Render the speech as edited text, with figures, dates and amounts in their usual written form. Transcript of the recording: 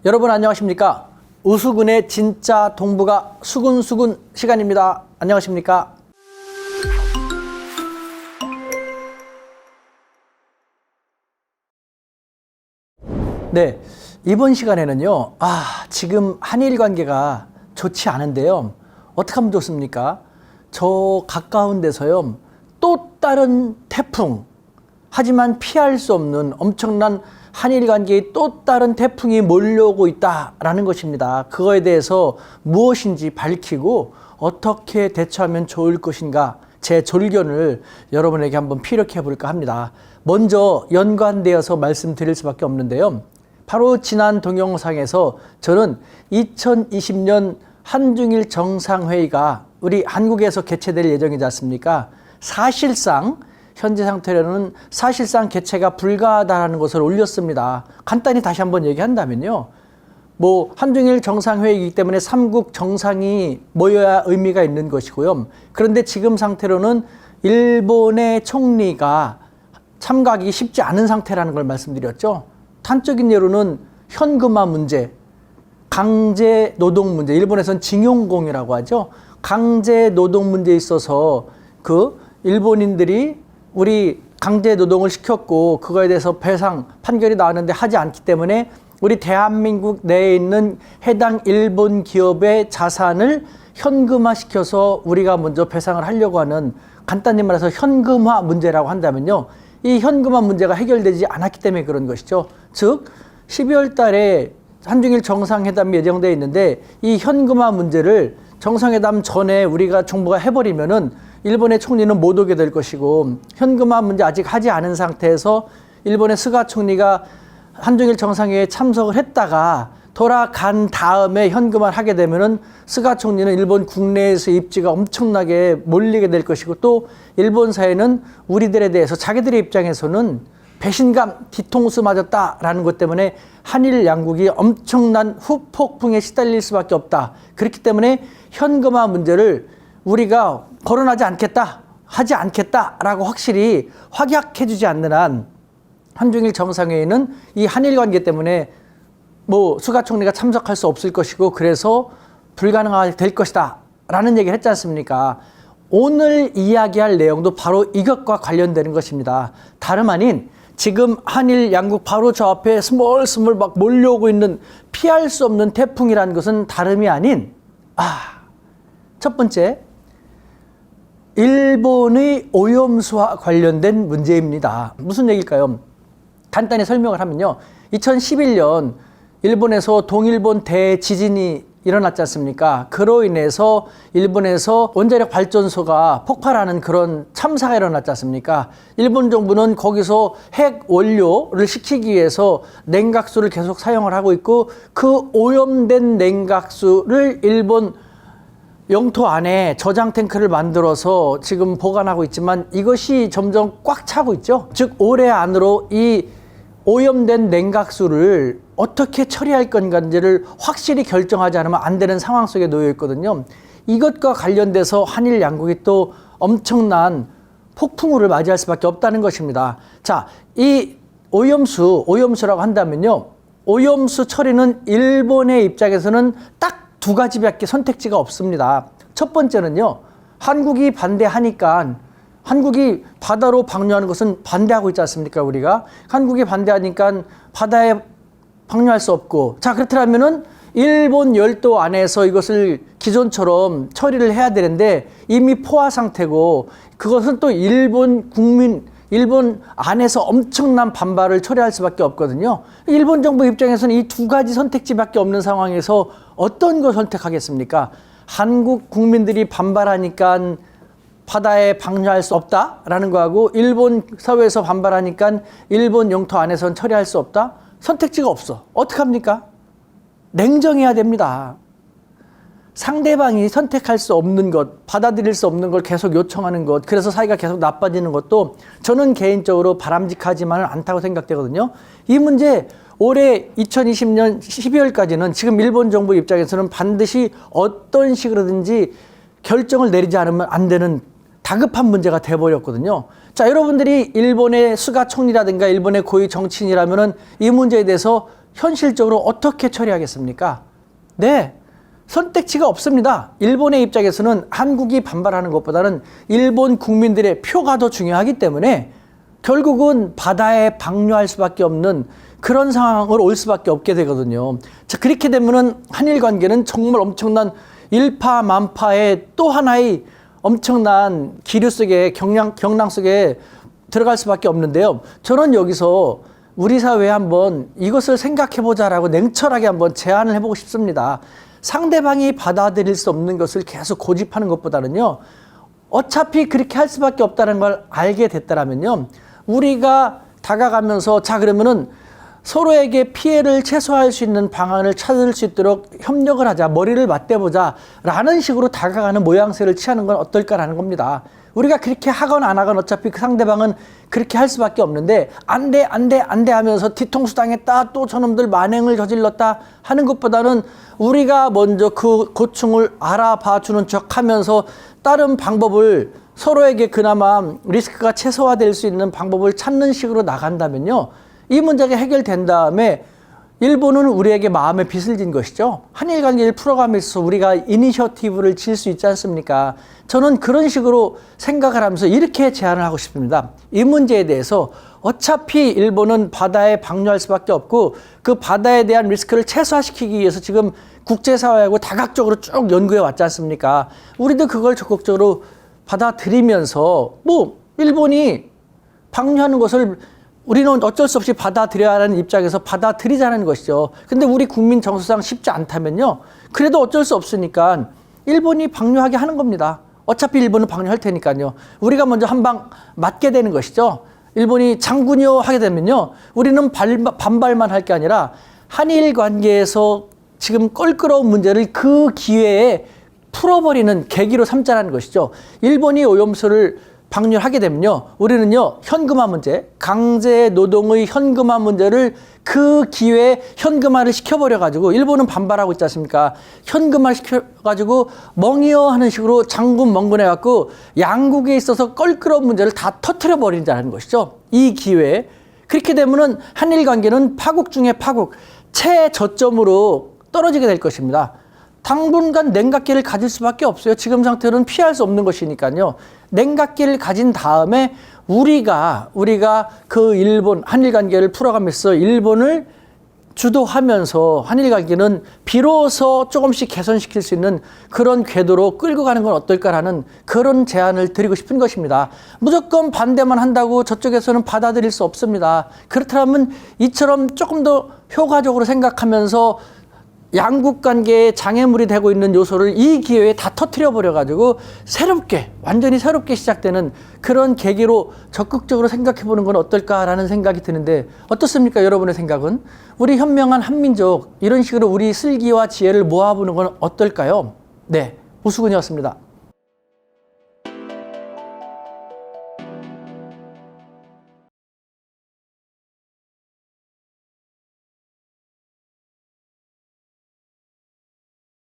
여러분 안녕하십니까? 우수군의 진짜 동부가 수군수군 시간입니다. 안녕하십니까? 네, 이번 시간에는요. 지금 한일 관계가 좋지 않은데요. 어떻게 하면 좋습니까? 저 가까운 데서요. 또 다른 태풍, 하지만 피할 수 없는 엄청난 한일 관계의 또 다른 태풍이 몰려오고 있다라는 것입니다. 그거에 대해서 무엇인지 밝히고 어떻게 대처하면 좋을 것인가 제 졸견을 여러분에게 한번 피력해 볼까 합니다. 먼저 연관되어서 말씀드릴 수밖에 없는데요. 바로 지난 동영상에서 저는 2020년 한중일 정상회의가 우리 한국에서 개최될 예정이지 않습니까? 사실상 현재 상태로는 사실상 개최가 불가하다는 것을 올렸습니다. 간단히 다시 한번 얘기한다면요. 한중일 정상회의이기 때문에 3국 정상이 모여야 의미가 있는 것이고요. 그런데 지금 상태로는 일본의 총리가 참가하기 쉽지 않은 상태라는 걸 말씀드렸죠. 단적인 예로는 현금화 문제, 강제 노동 문제, 일본에서는 징용공이라고 하죠. 강제 노동 문제에 있어서 일본인들이 우리 강제 노동을 시켰고 그거에 대해서 배상 판결이 나왔는데 하지 않기 때문에 우리 대한민국 내에 있는 해당 일본 기업의 자산을 현금화 시켜서 우리가 먼저 배상을 하려고 하는, 간단히 말해서 현금화 문제라고 한다면요. 이 현금화 문제가 해결되지 않았기 때문에 그런 것이죠. 즉 12월 달에 한중일 정상회담이 예정되어 있는데 이 현금화 문제를 정상회담 전에 우리가 정부가 해버리면은 일본의 총리는 못 오게 될 것이고, 현금화 문제 아직 하지 않은 상태에서 일본의 스가 총리가 한중일 정상회의에 참석을 했다가 돌아간 다음에 현금화를 하게 되면은 스가 총리는 일본 국내에서 입지가 엄청나게 몰리게 될 것이고, 또 일본 사회는 우리들에 대해서 자기들의 입장에서는 배신감, 뒤통수 맞았다라는 것 때문에 한일 양국이 엄청난 후폭풍에 시달릴 수밖에 없다. 그렇기 때문에 현금화 문제를 우리가 거론하지 않겠다, 하지 않겠다라고 확실히 확약해주지 않는 한 한중일 정상회의는 이 한일 관계 때문에 스가 총리가 참석할 수 없을 것이고, 그래서 불가능하게 될 것이다 라는 얘기를 했지 않습니까? 오늘 이야기할 내용도 바로 이것과 관련되는 것입니다. 다름 아닌 지금 한일 양국 바로 저 앞에 스멀스멀 막 몰려오고 있는 피할 수 없는 태풍이라는 것은 다름이 아닌 첫 번째, 일본의 오염수와 관련된 문제입니다. 무슨 얘기일까요? 간단히 설명을 하면요. 2011년 일본에서 동일본 대지진이 일어났지 않습니까? 그로 인해서 일본에서 원자력 발전소가 폭발하는 그런 참사가 일어났지 않습니까? 일본 정부는 거기서 핵 원료를 식히기 위해서 냉각수를 계속 사용을 하고 있고, 그 오염된 냉각수를 일본 영토 안에 저장 탱크를 만들어서 지금 보관하고 있지만 이것이 점점 꽉 차고 있죠. 즉 올해 안으로 이 오염된 냉각수를 어떻게 처리할 건가를 확실히 결정하지 않으면 안 되는 상황 속에 놓여 있거든요. 이것과 관련돼서 한일 양국이 또 엄청난 폭풍우를 맞이할 수밖에 없다는 것입니다. 자, 이 오염수라고 한다면요. 오염수 처리는 일본의 입장에서는 딱 두 가지밖에 선택지가 없습니다. 첫 번째는요. 한국이 반대하니까, 한국이 바다로 방류하는 것은 반대하고 있지 않습니까? 우리가 한국이 반대하니까 바다에 방류할 수 없고, 자 그렇다면은 일본 열도 안에서 이것을 기존처럼 처리를 해야 되는데 이미 포화 상태고, 그것은 또 일본 안에서 엄청난 반발을 초래할 수밖에 없거든요. 일본 정부 입장에서는 이 두 가지 선택지밖에 없는 상황에서 어떤 걸 선택하겠습니까? 한국 국민들이 반발하니까 바다에 방류할 수 없다라는 거하고, 일본 사회에서 반발하니까 일본 영토 안에서는 처리할 수 없다? 선택지가 없어. 어떡합니까? 냉정해야 됩니다. 상대방이 선택할 수 없는 것, 받아들일 수 없는 걸 계속 요청하는 것, 그래서 사이가 계속 나빠지는 것도 저는 개인적으로 바람직하지만은 않다고 생각되거든요. 이 문제 올해 2020년 12월까지는 지금 일본 정부 입장에서는 반드시 어떤 식으로든지 결정을 내리지 않으면 안 되는 다급한 문제가 돼버렸거든요. 자, 여러분들이 일본의 스가 총리라든가 일본의 고위 정치인이라면은 이 문제에 대해서 현실적으로 어떻게 처리하겠습니까? 네, 선택지가 없습니다. 일본의 입장에서는 한국이 반발하는 것보다는 일본 국민들의 표가 더 중요하기 때문에 결국은 바다에 방류할 수밖에 없는 그런 상황으로 올 수밖에 없게 되거든요. 자, 그렇게 되면은 한일 관계는 정말 엄청난 일파만파의 또 하나의 엄청난 기류 속에 경랑 속에 들어갈 수밖에 없는데요. 저는 여기서 우리 사회에 한번 이것을 생각해보자라고 냉철하게 한번 제안을 해보고 싶습니다. 상대방이 받아들일 수 없는 것을 계속 고집하는 것보다는요, 어차피 그렇게 할 수밖에 없다는 걸 알게 됐다라면요, 우리가 다가가면서 자 그러면은 서로에게 피해를 최소화할 수 있는 방안을 찾을 수 있도록 협력을 하자, 머리를 맞대보자 라는 식으로 다가가는 모양새를 취하는 건 어떨까라는 겁니다. 우리가 그렇게 하건 안 하건 어차피 그 상대방은 그렇게 할 수밖에 없는데 안 돼 하면서 뒤통수 당했다, 또 저놈들 만행을 저질렀다 하는 것보다는 우리가 먼저 그 고충을 알아봐주는 척 하면서 다른 방법을 서로에게 그나마 리스크가 최소화될 수 있는 방법을 찾는 식으로 나간다면요, 이 문제가 해결된 다음에 일본은 우리에게 마음의 빚을 진 것이죠. 한일 관계를 풀어가면서 우리가 이니셔티브를 질 수 있지 않습니까? 저는 그런 식으로 생각을 하면서 이렇게 제안을 하고 싶습니다. 이 문제에 대해서 어차피 일본은 바다에 방류할 수밖에 없고 그 바다에 대한 리스크를 최소화시키기 위해서 지금 국제사회하고 다각적으로 쭉 연구해 왔지 않습니까? 우리도 그걸 적극적으로 받아들이면서 뭐 일본이 방류하는 것을 우리는 어쩔 수 없이 받아들여야 하는 입장에서 받아들이자는 것이죠. 근데 우리 국민 정서상 쉽지 않다면요, 그래도 어쩔 수 없으니까 일본이 방류하게 하는 겁니다. 어차피 일본은 방류할 테니까요. 우리가 먼저 한 방 맞게 되는 것이죠. 일본이 장군요 하게 되면요, 우리는 반발만 할 게 아니라 한일 관계에서 지금 껄끄러운 문제를 그 기회에 풀어버리는 계기로 삼자라는 것이죠. 일본이 오염수를 방류하게 되면요, 우리는요, 현금화 문제, 강제 노동의 현금화 문제를 그 기회에 현금화를 시켜버려가지고, 일본은 반발하고 있지 않습니까? 현금화 시켜가지고 멍이요 하는 식으로 장군 멍군해갖고 양국에 있어서 껄끄러운 문제를 다 터트려버린다는 것이죠. 이 기회에. 그렇게 되면은 한일 관계는 파국 중에 파국, 최저점으로 떨어지게 될 것입니다. 당분간 냉각기를 가질 수밖에 없어요. 지금 상태로는 피할 수 없는 것이니까요. 냉각기를 가진 다음에 우리가 그 일본, 한일 관계를 풀어가면서 일본을 주도하면서 한일 관계는 비로소 조금씩 개선시킬 수 있는 그런 궤도로 끌고 가는 건 어떨까라는 그런 제안을 드리고 싶은 것입니다. 무조건 반대만 한다고 저쪽에서는 받아들일 수 없습니다. 그렇다면 이처럼 조금 더 효과적으로 생각하면서 양국 관계에 장애물이 되고 있는 요소를 이 기회에 다 터트려 버려가지고 새롭게, 완전히 새롭게 시작되는 그런 계기로 적극적으로 생각해 보는 건 어떨까라는 생각이 드는데 어떻습니까? 여러분의 생각은? 우리 현명한 한민족, 이런 식으로 우리 슬기와 지혜를 모아보는 건 어떨까요? 네, 오수근이었습니다.